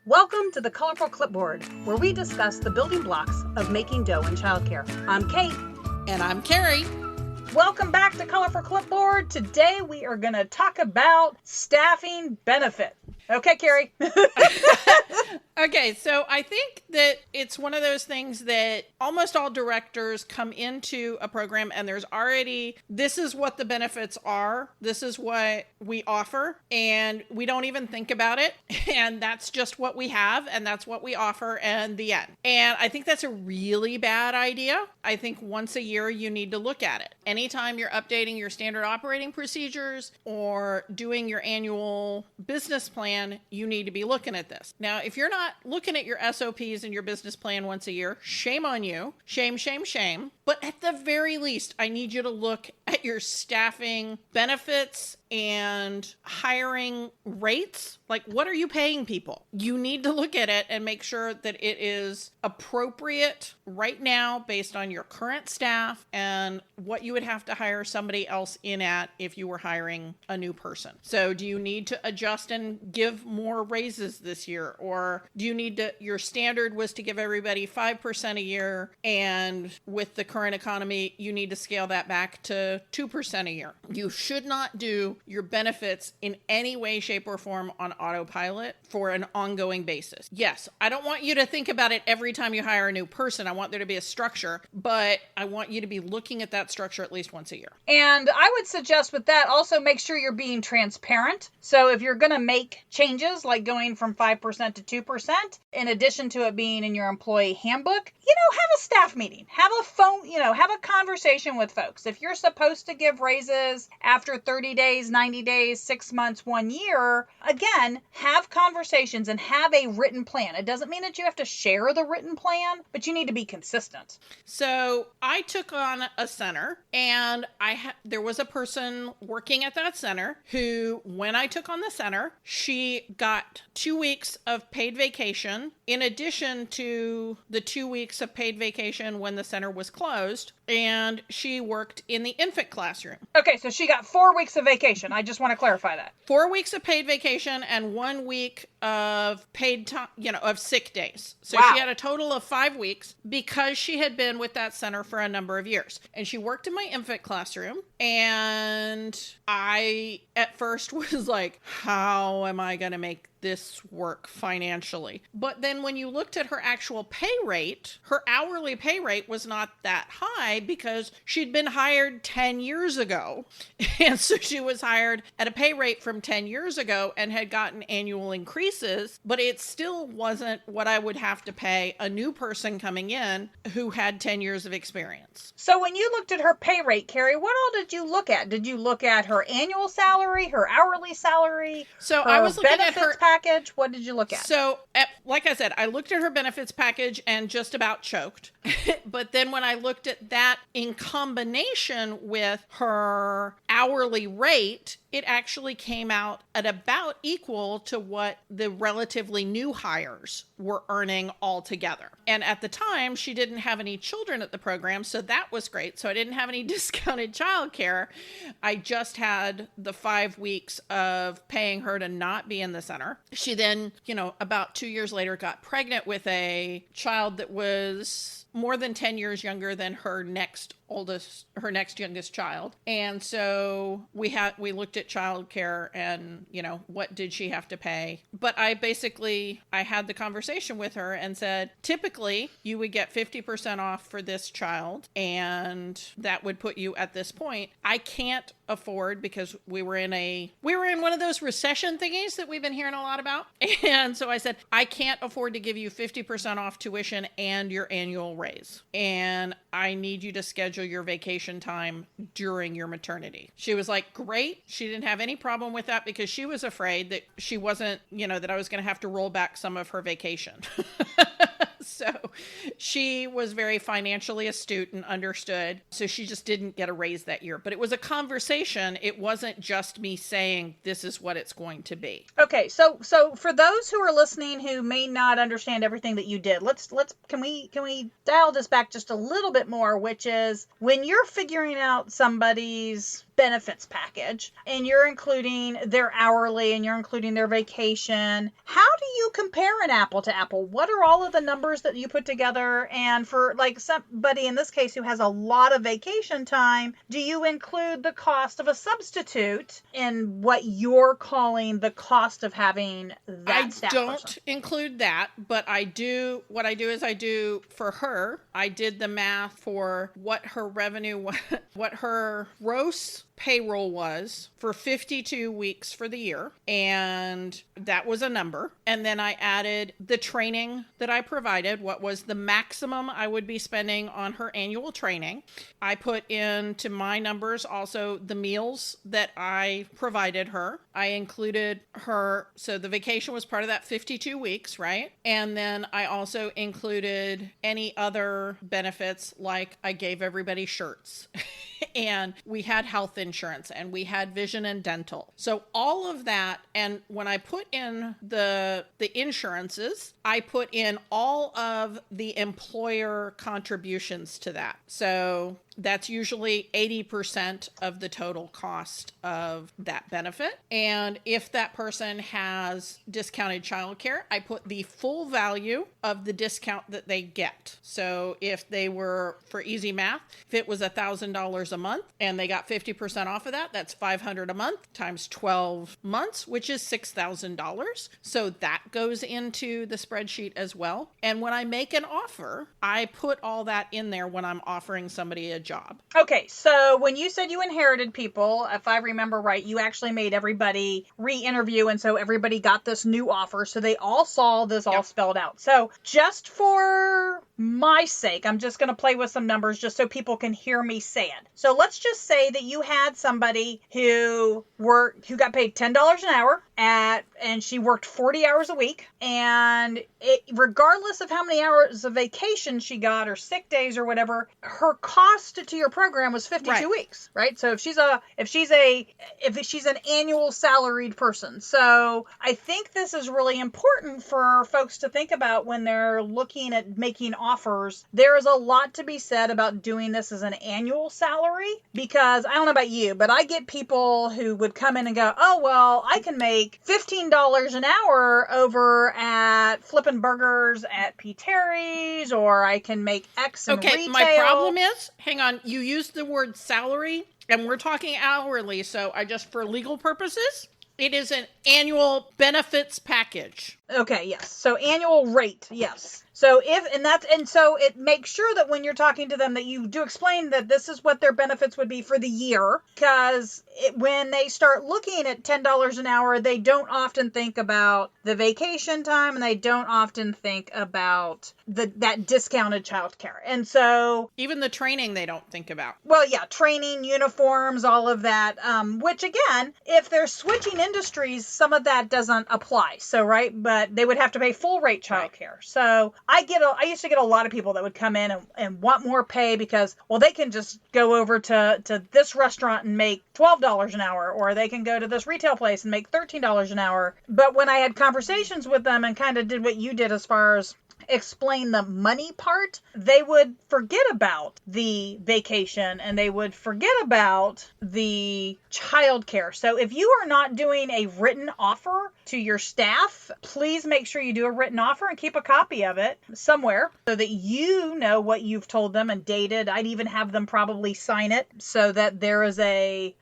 Welcome to the Colorful Clipboard, where we discuss the building blocks of making dough in childcare. I'm Kate. And I'm Carrie. Welcome back to Colorful Clipboard. Today we are going to talk about staffing benefit. Okay, Carrie. Okay, so I think that it's one of those things that almost all directors come into a program and there's already, this is what the benefits are, this is what we offer, and we don't even think about it, and that's just what we have, and that's what we offer, and the end. And I think that's a really bad idea. I think once a year you need to look at it. Anytime you're updating your standard operating procedures or doing your annual business plan, you need to be looking at this. Now, if you're not looking at your SOPs and your business plan once a year, shame on you. Shame, shame, shame. But at the very least, I need you to look at your staffing benefits and hiring rates. Like, what are you paying people? You need to look at it and make sure that it is appropriate right now based on your current staff and what you would have to hire somebody else in at if you were hiring a new person. So do you need to adjust and give more raises this year? Or do you need to, your standard was to give everybody 5% a year, and with the current economy, you need to scale that back to 2% a year. You should not do your benefits in any way, shape, or form on autopilot for an ongoing basis. Yes, I don't want you to think about it every time you hire a new person. I want there to be a structure, but I want you to be looking at that structure at least once a year. And I would suggest with that, also make sure you're being transparent. So if you're going to make changes like going from 5% to 2%, in addition to it being in your employee handbook, have a staff meeting, have a phone, have a conversation with folks. If you're supposed to give raises after 30 days, 90 days, 6 months, 1 year, again, have conversations and have a written plan. It doesn't mean that you have to share the written plan, but you need to be consistent. So I took on a center, and there was a person working at that center who, when I took on the center, she got 2 weeks of paid vacation in addition to the 2 weeks of paid vacation when the center was closed, and she worked in the infant classroom. Okay, so she got 4 weeks of vacation. I just want to clarify that. 4 weeks of paid vacation and 1 week of paid time, of sick days. So Wow. She had a total of 5 weeks because she had been with that center for a number of years. And she worked in my infant classroom. And I, at first, was like, how am I going to make this work financially? But then when you looked at her actual pay rate, her hourly pay rate was not that high because she'd been hired 10 years ago. And so she was hired at a pay rate from 10 years ago and had gotten annual increases, but it still wasn't what I would have to pay a new person coming in who had 10 years of experience. So when you looked at her pay rate, Carrie, what all did you look at? Did you look at her annual salary, her hourly salary, so I was looking at her package? What did you look at? So, like I said, I looked at her benefits package and just about choked. But then when I looked at that in combination with her hourly rate, it actually came out at about equal to what the relatively new hires were earning altogether. And at the time, she didn't have any children at the program, so that was great. So I didn't have any discounted childcare. I just had the 5 weeks of paying her to not be in the center. She then, about 2 years later, got pregnant with a child that was more than 10 years younger than her next youngest child. And so we looked at childcare and, what did she have to pay? But I had the conversation with her and said, typically you would get 50% off for this child, and that would put you at this point. I can't afford, because we were in one of those recession thingies that we've been hearing a lot about. And so I said, I can't afford to give you 50% off tuition and your annual raise. And I need you to schedule your vacation time during your maternity. She was like, great. She didn't have any problem with that because she was afraid that she wasn't, that I was going to have to roll back some of her vacation. So she was very financially astute and understood. So she just didn't get a raise that year. But it was a conversation. It wasn't just me saying, this is what it's going to be. Okay. So for those who are listening who may not understand everything that you did, can we dial this back just a little bit more, which is when you're figuring out somebody's benefits package, and you're including their hourly and you're including their vacation, how do you compare an apple to apple? What are all of the numbers that you put together? And for like somebody in this case who has a lot of vacation time, do you include the cost of a substitute in what you're calling the cost of having that staff person? I don't include that, but I do. What I do is I do for her. I did the math for what her revenue, what her gross payroll was for 52 weeks for the year, and that was a number. And then I added the training that I provided, what was the maximum I would be spending on her annual training. I put into my numbers also the meals that I provided her. I included her, so the vacation was part of that 52 weeks, right? And then I also included any other benefits, like I gave everybody shirts and we had health insurance and we had vision and dental. So all of that. And when I put in the insurances, I put in all of the employer contributions to that. So that's usually 80% of the total cost of that benefit. And if that person has discounted childcare, I put the full value of the discount that they get. So if they were, for easy math, if it was $1,000 a month and they got 50% off of that, that's $500 a month times 12 months, which is $6,000. So that goes into the spreadsheet as well. And when I make an offer, I put all that in there when I'm offering somebody a job. Okay, so when you said you inherited people, if I remember right, you actually made everybody re-interview, and so everybody got this new offer, so they all saw this all spelled out. So just for my sake, I'm just going to play with some numbers just so people can hear me say it. So let's just say that you had somebody who got paid $10 an hour and she worked 40 hours a week, and regardless of how many hours of vacation she got or sick days or whatever, her cost to your program was 52 weeks, right? So if she's an annual salaried person. So I think this is really important for folks to think about when they're looking at making offers. There is a lot to be said about doing this as an annual salary, because I don't know about you, but I get people who would come in and go, oh, well, I can make $15 an hour over at flipping burgers at P. Terry's, or I can make X in retail. My problem is, hang on, you used the word salary and we're talking hourly. So for legal purposes, it is an annual benefits package. Okay, yes. So annual rate, yes. So so it makes sure that when you're talking to them that you do explain that this is what their benefits would be for the year, because when they start looking at $10 an hour, they don't often think about the vacation time, and they don't often think about that discounted childcare. And so even the training they don't think about. Well, yeah, training, uniforms, all of that, which again, if they're switching industries, some of that doesn't apply. So, right, but they would have to pay full rate childcare. Right. So I used to get a lot of people that would come in and want more pay because, well, they can just go over to this restaurant and make $12 an hour, or they can go to this retail place and make $13 an hour. But when I had conversations with them and kind of did what you did as far as explain the money part, they would forget about the vacation and they would forget about the childcare. So if you are not doing a written offer to your staff, please make sure you do a written offer and keep a copy of it somewhere so that you know what you've told them and dated. I'd even have them probably sign it so that there is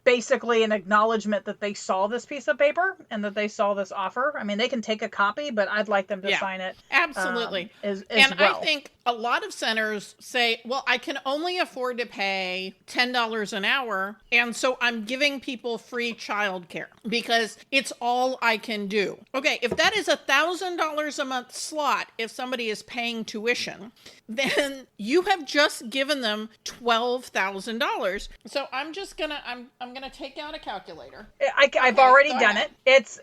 basically an acknowledgement that they saw this piece of paper and that they saw this offer. I mean, they can take a copy, but I'd like them to sign it. Absolutely. As and well. I think a lot of centers say, well, I can only afford to pay $10 an hour, and so I'm giving people free childcare because it's all I can do. Okay, if that is $1,000 a month slot, if somebody is paying tuition, then you have just given them $12,000. So I'm gonna take out a calculator. I've already done it. It's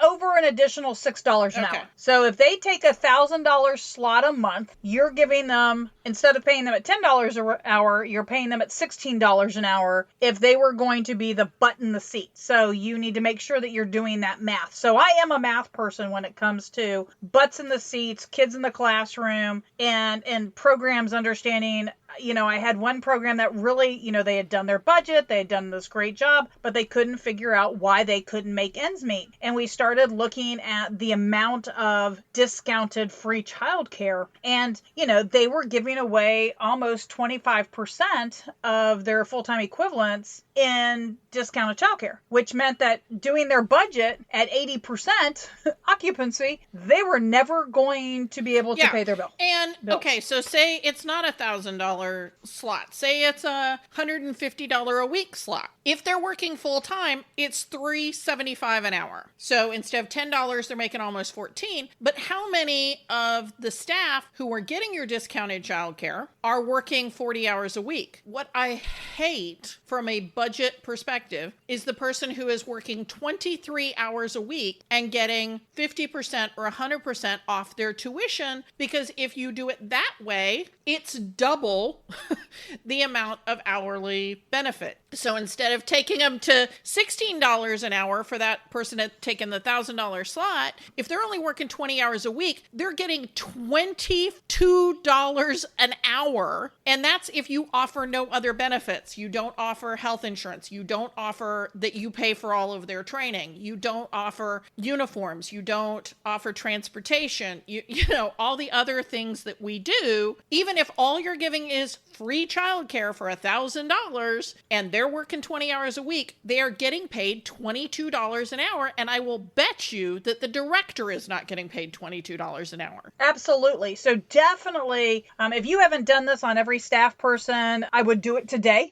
over an additional $6 an hour. So if they take $1,000 slot a month, you're giving them, instead of paying them at $10 an hour, you're paying them at $16 an hour if they were going to be the butt in the seat. So you need to make sure that you're doing that math. So I am a math person when it comes to butts in the seats, kids in the classroom, and programs understanding I had one program that really, they had done their budget, they had done this great job, but they couldn't figure out why they couldn't make ends meet. And we started looking at the amount of discounted free childcare. And, they were giving away almost 25% of their full-time equivalents in discounted childcare, which meant that doing their budget at 80% occupancy, they were never going to be able to pay their bill. And okay, so say it's not $1,000 slot. Say it's $150 a week slot. If they're working full time, it's $3.75 an hour. So instead of $10, they're making almost $14. But how many of the staff who are getting your discounted childcare are working 40 hours a week? What I hate from a budget perspective is the person who is working 23 hours a week and getting 50% or 100% off their tuition, because if you do it that way, it's double the amount of hourly benefit. So instead of taking them to $16 an hour for that person that taken the $1,000 slot, if they're only working 20 hours a week, they're getting $22 an hour. And that's if you offer no other benefits. You don't offer health insurance. You don't offer that you pay for all of their training. You don't offer uniforms. You don't offer transportation. You know, all the other things that we do. Even if all you're giving is free childcare for $1,000 and they're working 20 hours a week, they are getting paid $22 an hour. And I will bet you that the director is not getting paid $22 an hour. Absolutely. So definitely, if you haven't done this on every staff person, I would do it today.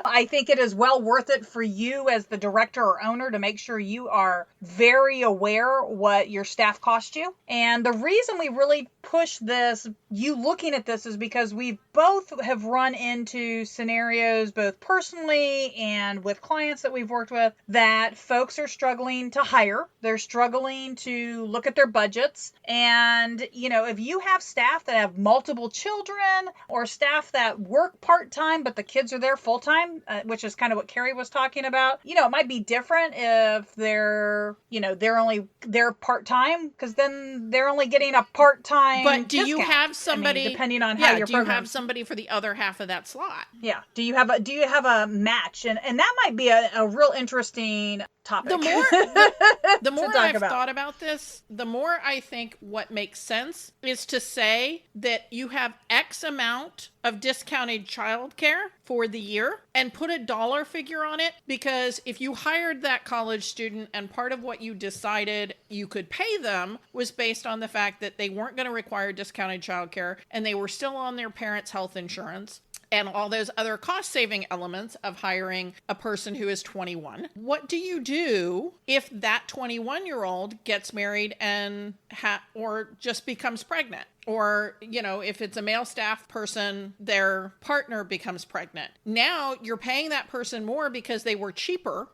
I think it is well worth it for you as the director or owner to make sure you are very aware what your staff cost you. And the reason we really push this, you looking at this, is because we both have run into scenarios, both personally and with clients that we've worked with, that folks are struggling to hire. They're struggling to look at their budgets. And, if you have staff that have multiple children or staff that work part-time, but the kids are there full-time, which is kind of what Carrie was talking about, it might be different if they're part-time, because then they're only getting a part-time But do discount. you have somebody, depending on how your do you program, have somebody for the other half of that slot? Yeah. Do you have a match? And that might be a real interesting topic. The more I've thought about this, the more I think what makes sense is to say that you have X amount of discounted childcare for the year and put a dollar figure on it, because if you hired that college student and part of what you decided you could pay them was based on the fact that they weren't going to require discounted childcare and they were still on their parents' health insurance, and all those other cost-saving elements of hiring a person who is 21. What do you do if that 21-year-old gets married and or just becomes pregnant? Or, if it's a male staff person, their partner becomes pregnant. Now you're paying that person more because they were cheaper,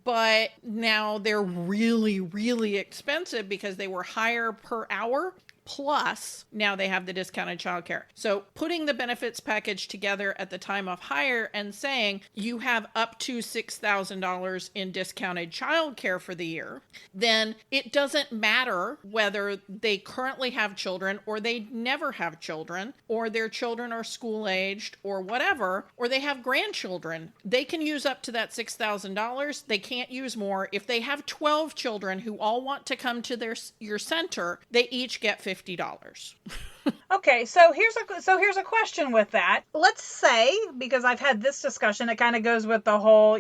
but now they're really, really expensive because they were higher per hour. Plus, now they have the discounted childcare. So putting the benefits package together at the time of hire and saying you have up to $6,000 in discounted childcare for the year, then it doesn't matter whether they currently have children or they never have children, or their children are school aged or whatever, or they have grandchildren. They can use up to that $6,000. They can't use more. If they have 12 children who all want to come to your center, they each get $50. Okay, so here's a question with that. Let's say, because I've had this discussion, it kind of goes with the whole,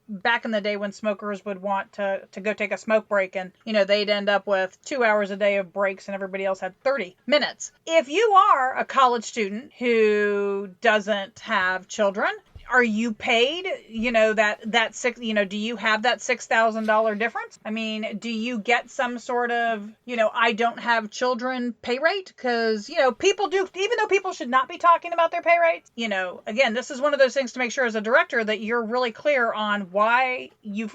back in the day when smokers would want to go take a smoke break, and, they'd end up with 2 hours a day of breaks and everybody else had 30 minutes. If you are a college student who doesn't have children, are you paid, that six, do you have that $6,000 difference? I mean, do you get some sort of, I don't have children pay rate? Because, people do, even though people should not be talking about their pay rates, again, this is one of those things to make sure as a director that you're really clear on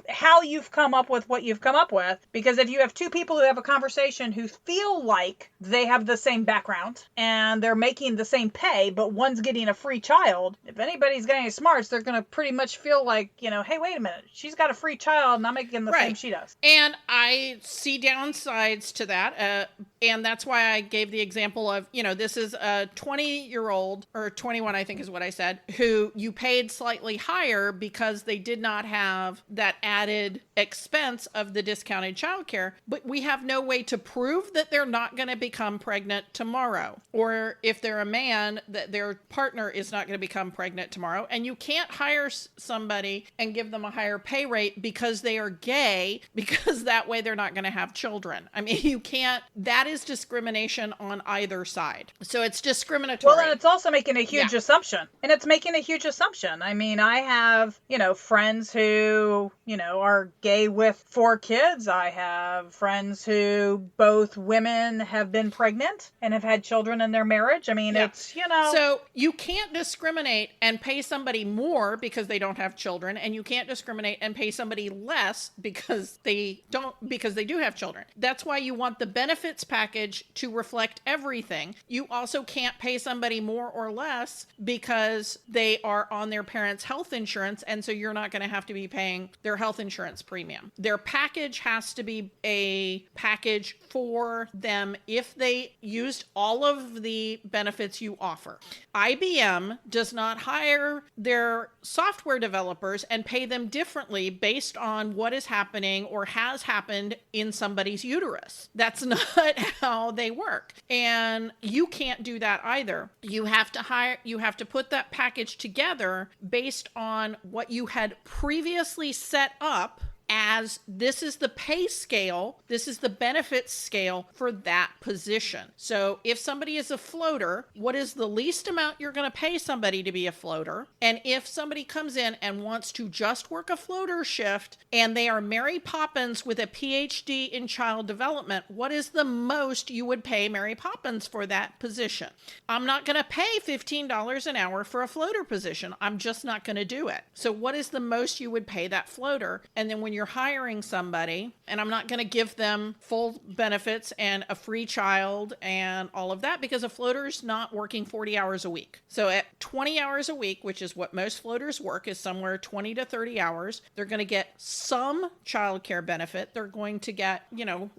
how you've come up with what you've come up with. Because if you have two people who have a conversation who feel like they have the same background and they're making the same pay, but one's getting a free child, if anybody's getting a smart smarts, they're going to pretty much feel like, hey, wait a minute, she's got a free child and I'm making the same she does. And I see downsides to that. And that's why I gave the example of, this is a 20-year-old, or 21, I think is what I said, who you paid slightly higher because they did not have that added expense of the discounted childcare. But we have no way to prove that they're not going to become pregnant tomorrow. Or if they're a man, that their partner is not going to become pregnant tomorrow. And you can't hire somebody and give them a higher pay rate because they are gay, because that way they're not going to have children. I mean, you can't, that is discrimination on either side. So it's discriminatory. Well, and it's also making a huge assumption. And it's making a huge assumption. I mean, I have, friends who, are gay with 4 kids. I have friends who both women have been pregnant and have had children in their marriage. I mean, it's, So you can't discriminate and pay somebody more because they don't have children, and you can't discriminate and pay somebody less because they do have children. That's why you want the benefits package to reflect everything. You also can't pay somebody more or less because they are on their parents' health insurance, and so you're not going to have to be paying their health insurance premium. Their package has to be a package for them if they used all of the benefits you offer. IBM does not hire their software developers and pay them differently based on what is happening or has happened in somebody's uterus. That's not how they work. And you can't do that either. You have to put that package together based on what you had previously set up as this is the pay scale, this is the benefits scale for that position. So if somebody is a floater, what is the least amount you're going to pay somebody to be a floater? And if somebody comes in and wants to just work a floater shift and they are Mary Poppins with a PhD in child development, what is the most you would pay Mary Poppins for that position? I'm not going to pay $15 an hour for a floater position. I'm just not going to do it. So what is the most you would pay that floater? And then when you're hiring somebody, and I'm not going to give them full benefits and a free child and all of that because a floater's not working 40 hours a week. So at 20 hours a week, which is what most floaters work, is somewhere 20 to 30 hours, they're going to get some childcare benefit. They're going to get,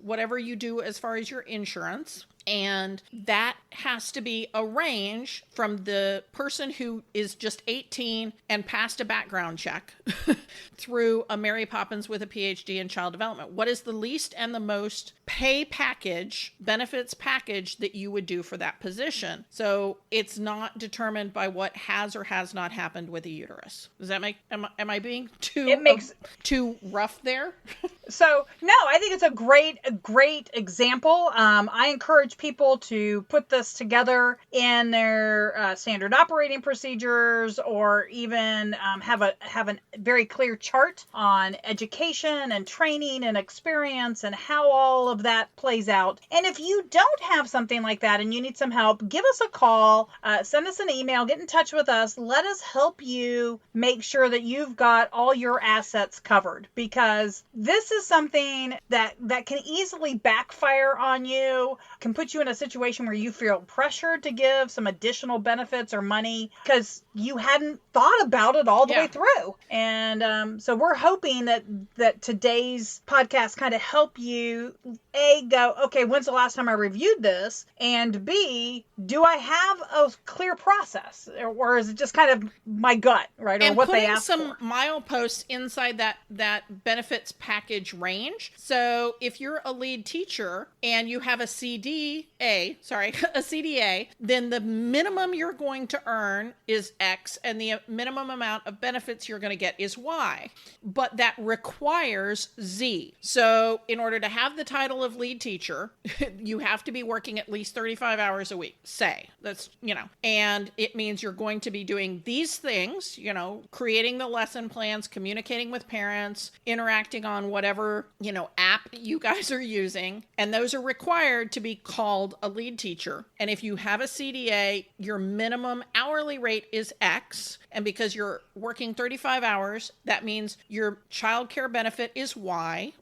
whatever you do as far as your insurance. And that has to be a range from the person who is just 18 and passed a background check through a Mary Poppins with a PhD in child development. What is the least and the most pay package, benefits package that you would do for that position? So it's not determined by what has or has not happened with a uterus. Does that make, am I being too rough there? So, no, I think it's a great example. I encourage people to put this together in their standard operating procedures, or even have a very clear chart on education and training and experience and how all of that plays out. And if you don't have something like that and you need some help, give us a call, send us an email, get in touch with us. Let us help you make sure that you've got all your assets covered, because this is something that can easily backfire on you, can put you in a situation where you feel pressured to give some additional benefits or money because you hadn't thought about it all the way through. And so we're hoping that today's podcast kind of help you, A, go, okay, when's the last time I reviewed this? And B, do I have a clear process? Or is it just kind of my gut, right? And or what they ask for. And putting some mileposts inside that benefits package range. So if you're a lead teacher and you have a CDA, then the minimum you're going to earn is X, and the minimum amount of benefits you're going to get is Y. But that requires Z. So in order to have the title of lead teacher, you have to be working at least 35 hours a week, say. That's, and it means you're going to be doing these things, creating the lesson plans, communicating with parents, interacting on whatever, app you guys are using. And those are required to be called a lead teacher. And if you have a CDA, your minimum hourly rate is X. And because you're working 35 hours, that means your childcare benefit is Y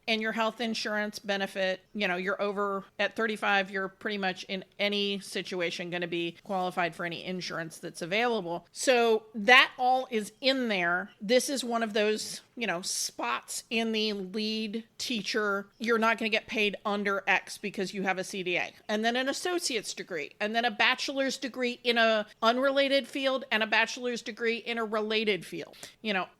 and your health insurance benefit, you're over at 35, you're pretty much in any situation going to be qualified for any insurance that's available. So that all is in there. This is one of those, spots in the lead teacher. You're not going to get paid under X because you have a CDA, and then an associate's degree, and then a bachelor's degree in a unrelated field and a bachelor's degree in a related field.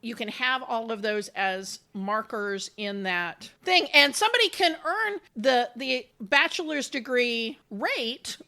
You can have all of those as markers in that thing, and somebody can earn the bachelor's degree rate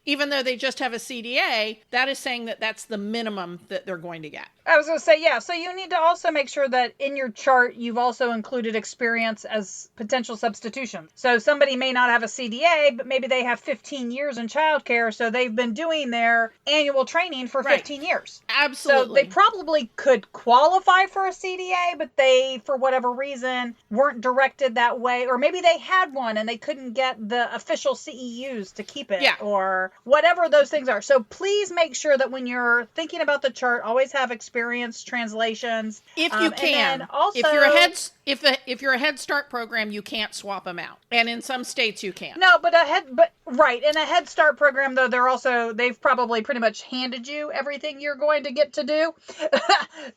even though they just have a CDA. That is saying that that's the minimum that they're going to get. I was going to say, yeah. So you need to also make sure that in your chart, you've also included experience as potential substitution. So somebody may not have a CDA, but maybe they have 15 years in childcare. So they've been doing their annual training for 15 years. Absolutely. So they probably could qualify for a CDA, but they, for whatever reason, weren't directed that way. Or maybe they had one and they couldn't get the official CEUs to keep it. Yeah. Or whatever those things are. So please make sure that when you're thinking about the chart, always have experience translations if you can. And then also, if you're a Head Start program, you can't swap them out, and in some states you can. No, but in a Head Start program though, they've probably pretty much handed you everything you're going to get to do.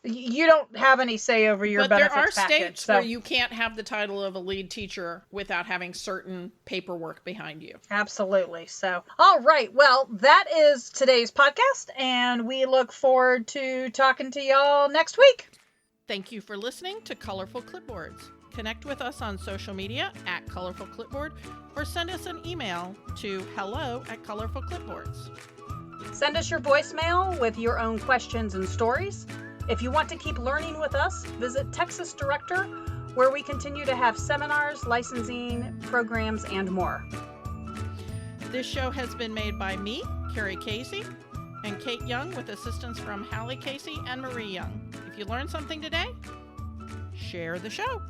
You don't have any say over your benefits package. But there are states where you can't have the title of a lead teacher without having certain paperwork behind you. Absolutely. So, all right. Well, that is today's podcast, and we look forward to talking to y'all next week. Thank you for listening to Colorful Clipboards. Connect with us on social media at Colorful Clipboard, or send us an email to hello@colorfulclipboards. Send us your voicemail with your own questions and stories. If you want to keep learning with us, visit Texas Director, where we continue to have seminars, licensing, programs, and more. This show has been made by me, Carrie Casey, and Kate Young, with assistance from Hallie Casey and Marie Young. If you learned something today, share the show.